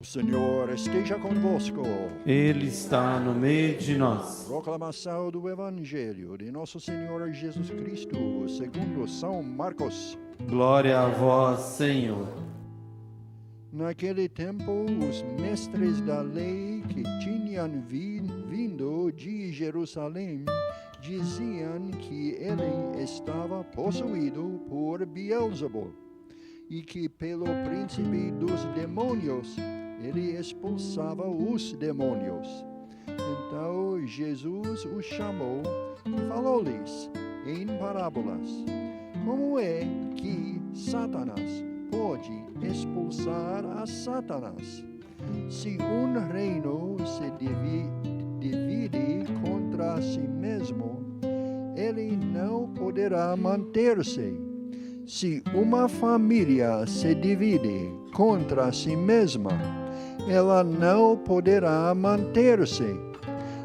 O Senhor esteja convosco. Ele está no meio de nós. Proclamação do Evangelho de Nosso Senhor Jesus Cristo, segundo São Marcos. Glória a vós, Senhor. Naquele tempo, os mestres da lei que tinham vindo de Jerusalém diziam que ele estava possuído por Beelzebul e que pelo príncipe dos demônios ele expulsava os demônios. Então Jesus os chamou e falou-lhes em parábolas: como é que Satanás pode expulsar a Satanás? Se um reino se divide contra si mesmo, ele não poderá manter-se. Se uma família se divide contra si mesma, ela não poderá manter-se.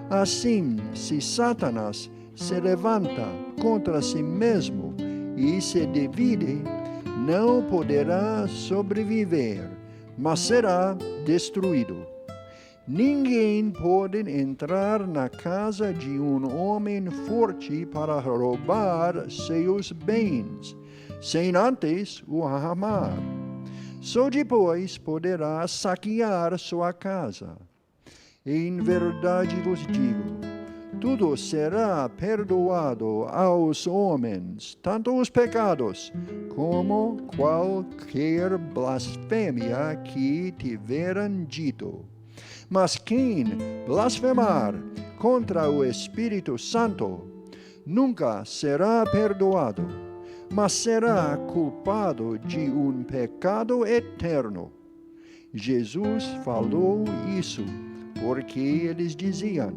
Assim, se Satanás se levanta contra si mesmo e se divide, não poderá sobreviver, mas será destruído. Ninguém pode entrar na casa de um homem forte para roubar seus bens, sem antes o amar. Só depois poderá saquear sua casa. Em verdade vos digo, tudo será perdoado aos homens, tanto os pecados como qualquer blasfêmia que tiverem dito. Mas quem blasfemar contra o Espírito Santo nunca será perdoado, mas será culpado de um pecado eterno. Jesus falou isso porque eles diziam: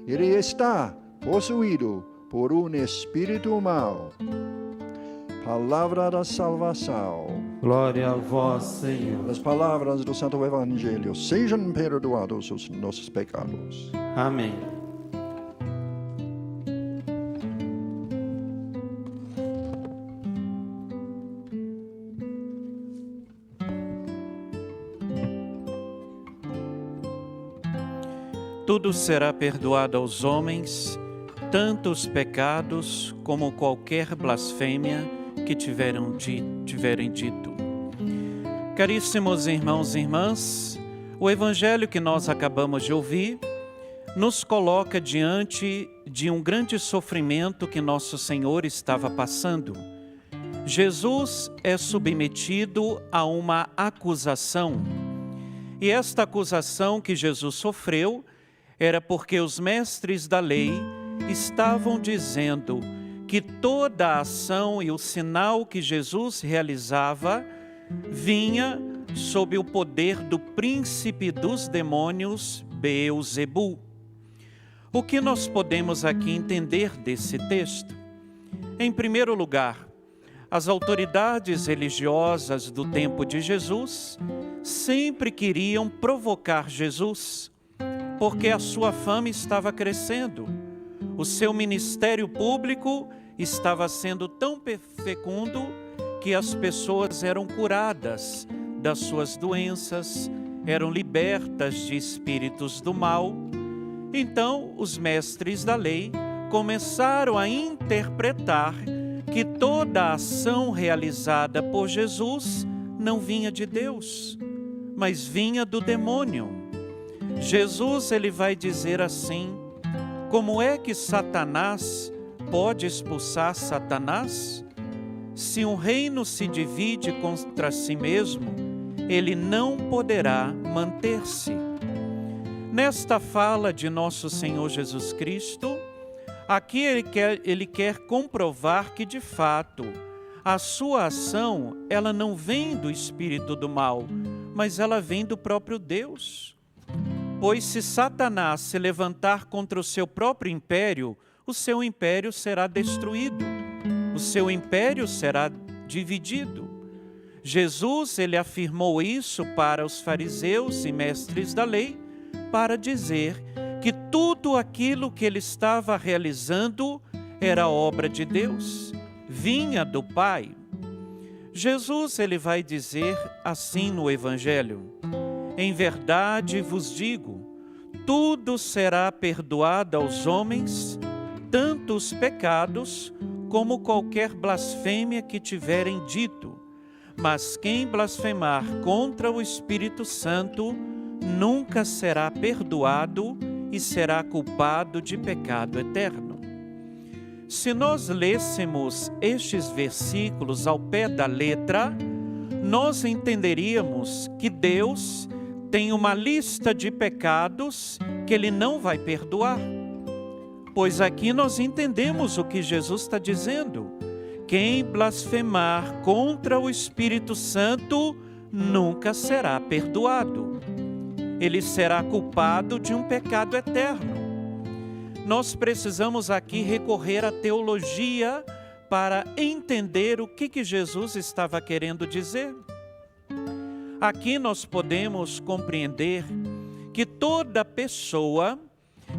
ele está possuído por um espírito mau. Palavra da salvação. Glória a vós, Senhor. As palavras do Santo Evangelho: sejam perdoados os nossos pecados. Amém. Tudo será perdoado aos homens, tanto os pecados como qualquer blasfêmia que tiverem dito. Caríssimos irmãos e irmãs, o Evangelho que nós acabamos de ouvir nos coloca diante de um grande sofrimento que nosso Senhor estava passando. Jesus é submetido a uma acusação, e esta acusação que Jesus sofreu era porque os mestres da lei estavam dizendo que toda a ação e o sinal que Jesus realizava vinha sob o poder do príncipe dos demônios, Beelzebul. O que nós podemos aqui entender desse texto? Em primeiro lugar, as autoridades religiosas do tempo de Jesus sempre queriam provocar Jesus, porque a sua fama estava crescendo. O seu ministério público estava sendo tão fecundo que as pessoas eram curadas das suas doenças, eram libertas de espíritos do mal. Então, os mestres da lei começaram a interpretar que toda a ação realizada por Jesus não vinha de Deus, mas vinha do demônio. Jesus ele vai dizer assim: como é que Satanás pode expulsar Satanás? Se um reino se divide contra si mesmo, ele não poderá manter-se. Nesta fala de nosso Senhor Jesus Cristo, aqui ele quer comprovar que de fato a sua ação ela não vem do espírito do mal, mas ela vem do próprio Deus. Pois se Satanás se levantar contra o seu próprio império, o seu império será destruído, o seu império será dividido. Jesus, ele afirmou isso para os fariseus e mestres da lei, para dizer que tudo aquilo que ele estava realizando era obra de Deus, vinha do Pai. Jesus, ele vai dizer assim no Evangelho: Em verdade vos digo, tudo será perdoado aos homens, tanto os pecados como qualquer blasfêmia que tiverem dito. Mas quem blasfemar contra o Espírito Santo nunca será perdoado e será culpado de pecado eterno. Se nós lêssemos estes versículos ao pé da letra, nós entenderíamos que Deus tem uma lista de pecados que Ele não vai perdoar. Pois aqui nós entendemos o que Jesus está dizendo. Quem blasfemar contra o Espírito Santo nunca será perdoado. Ele será culpado de um pecado eterno. Nós precisamos aqui recorrer à teologia para entender o que Jesus estava querendo dizer. Aqui nós podemos compreender que toda pessoa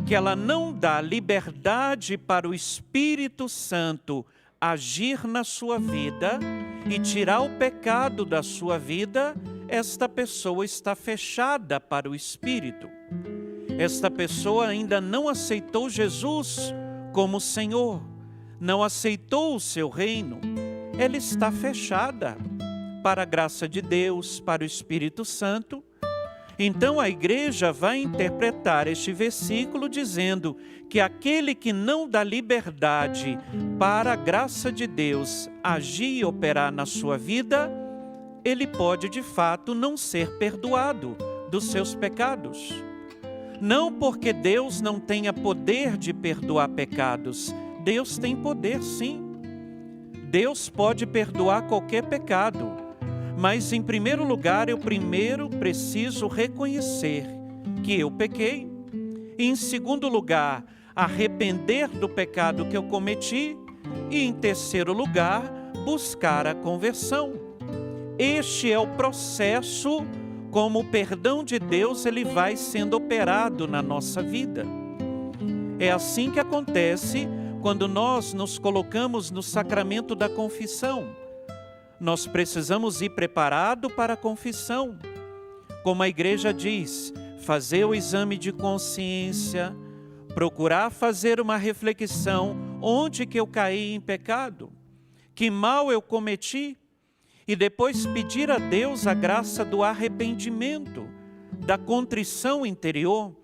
que ela não dá liberdade para o Espírito Santo agir na sua vida e tirar o pecado da sua vida, esta pessoa está fechada para o Espírito. Esta pessoa ainda não aceitou Jesus como Senhor, não aceitou o seu reino. Ela está fechada para a graça de Deus, para o Espírito Santo. Então a igreja vai interpretar este versículo dizendo que aquele que não dá liberdade para a graça de Deus agir e operar na sua vida, ele pode de fato não ser perdoado dos seus pecados. Não porque Deus não tenha poder de perdoar pecados. Deus tem poder, sim. Deus pode perdoar qualquer pecado. Mas, em primeiro lugar, eu primeiro preciso reconhecer que eu pequei. E, em segundo lugar, arrepender do pecado que eu cometi. E, em terceiro lugar, buscar a conversão. Este é o processo como o perdão de Deus ele vai sendo operado na nossa vida. É assim que acontece quando nós nos colocamos no sacramento da confissão. Nós precisamos ir preparado para a confissão. Como a igreja diz, fazer o exame de consciência, procurar fazer uma reflexão, onde que eu caí em pecado, que mal eu cometi, e depois pedir a Deus a graça do arrependimento, da contrição interior,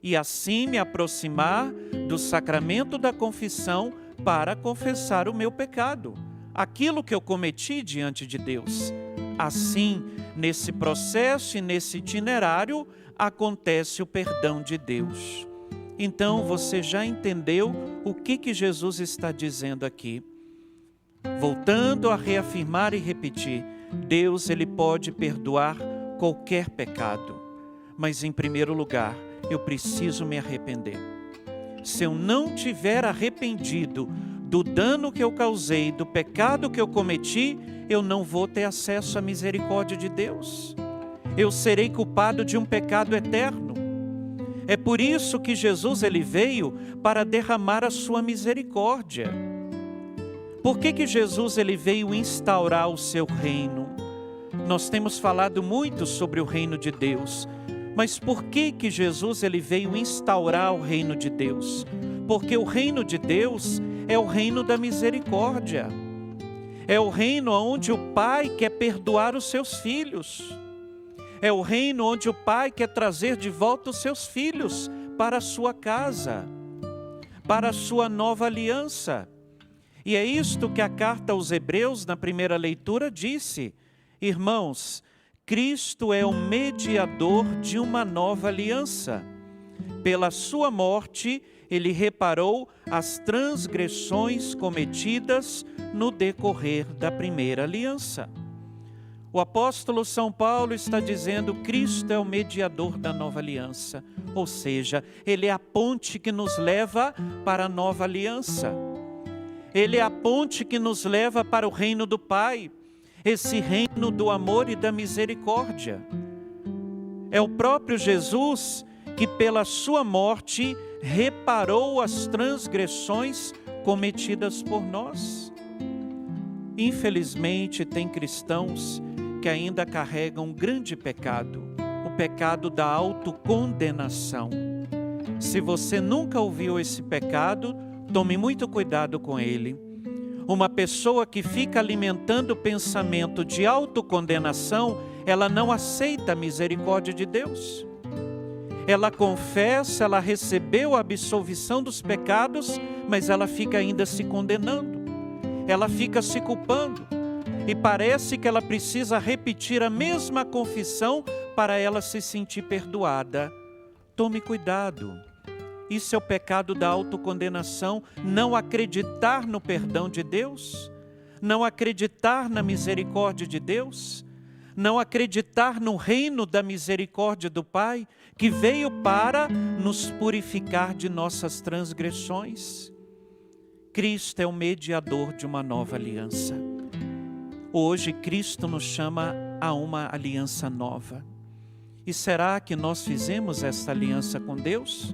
e assim me aproximar do sacramento da confissão para confessar o meu pecado, aquilo que eu cometi diante de Deus. Assim, nesse processo e nesse itinerário, acontece o perdão de Deus. Então, você já entendeu o que Jesus está dizendo aqui? Voltando a reafirmar e repetir, Deus ele pode perdoar qualquer pecado, mas em primeiro lugar, eu preciso me arrepender. Se eu não tiver arrependido do dano que eu causei, do pecado que eu cometi, eu não vou ter acesso à misericórdia de Deus. Eu serei culpado de um pecado eterno. É por isso que Jesus ele veio para derramar a sua misericórdia. Por que Jesus ele veio instaurar o seu reino? Nós temos falado muito sobre o reino de Deus, mas por que Jesus ele veio instaurar o reino de Deus? Porque o reino de Deus é o reino da misericórdia. É o reino onde o Pai quer perdoar os seus filhos. É o reino onde o Pai quer trazer de volta os seus filhos para a sua casa, para a sua nova aliança. E é isto que a carta aos Hebreus, na primeira leitura, disse: irmãos, Cristo é o mediador de uma nova aliança. Pela sua morte, ele reparou as transgressões cometidas no decorrer da primeira aliança. O apóstolo São Paulo está dizendo: Cristo é o mediador da nova aliança. Ou seja, ele é a ponte que nos leva para a nova aliança. Ele é a ponte que nos leva para o reino do Pai, esse reino do amor e da misericórdia. É o próprio Jesus que pela sua morte reparou as transgressões cometidas por nós. Infelizmente, tem cristãos que ainda carregam um grande pecado, o pecado da autocondenação. Se você nunca ouviu esse pecado, tome muito cuidado com ele. Uma pessoa que fica alimentando o pensamento de autocondenação, ela não aceita a misericórdia de Deus. Ela confessa, ela recebeu a absolvição dos pecados, mas ela fica ainda se condenando. Ela fica se culpando. E parece que ela precisa repetir a mesma confissão para ela se sentir perdoada. Tome cuidado. Isso é o pecado da autocondenação, não acreditar no perdão de Deus, não acreditar na misericórdia de Deus, não acreditar no reino da misericórdia do Pai, que veio para nos purificar de nossas transgressões. Cristo é o mediador de uma nova aliança. Hoje, Cristo nos chama a uma aliança nova. E será que nós fizemos esta aliança com Deus?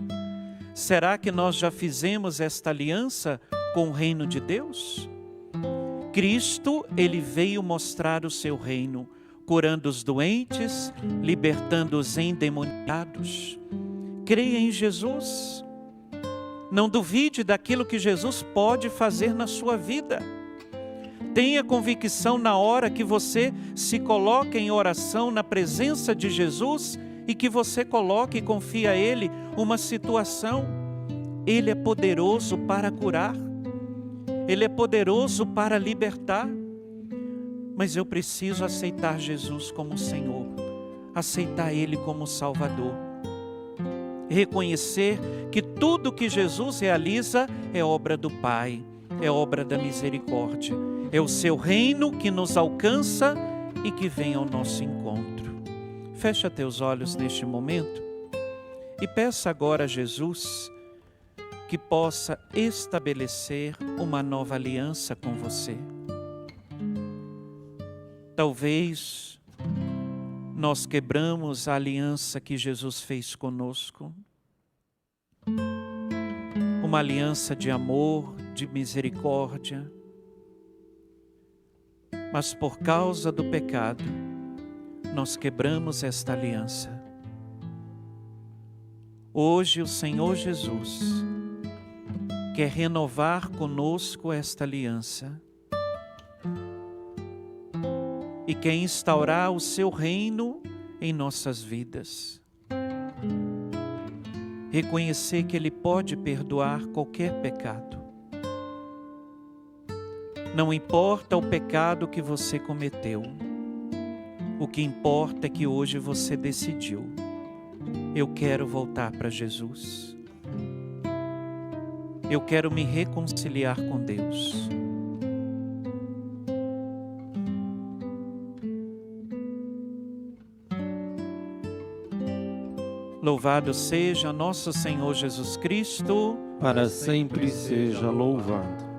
Será que nós já fizemos esta aliança com o reino de Deus? Cristo, ele veio mostrar o seu reino, curando os doentes, libertando os endemoniados. Creia em Jesus. Não duvide daquilo que Jesus pode fazer na sua vida. Tenha convicção na hora que você se coloca em oração na presença de Jesus e que você coloque e confia a Ele uma situação. Ele é poderoso para curar. Ele é poderoso para libertar. Mas eu preciso aceitar Jesus como Senhor, aceitar Ele como Salvador. Reconhecer que tudo que Jesus realiza é obra do Pai, é obra da misericórdia. É o seu reino que nos alcança e que vem ao nosso encontro. Fecha teus olhos neste momento e peça agora a Jesus que possa estabelecer uma nova aliança com você. Talvez nós quebramos a aliança que Jesus fez conosco. Uma aliança de amor, de misericórdia. Mas por causa do pecado, nós quebramos esta aliança. Hoje o Senhor Jesus quer renovar conosco esta aliança e quer instaurar o seu reino em nossas vidas. Reconhecer que Ele pode perdoar qualquer pecado. Não importa o pecado que você cometeu. O que importa é que hoje você decidiu. Eu quero voltar para Jesus. Eu quero me reconciliar com Deus. Louvado seja nosso Senhor Jesus Cristo. Para sempre seja louvado.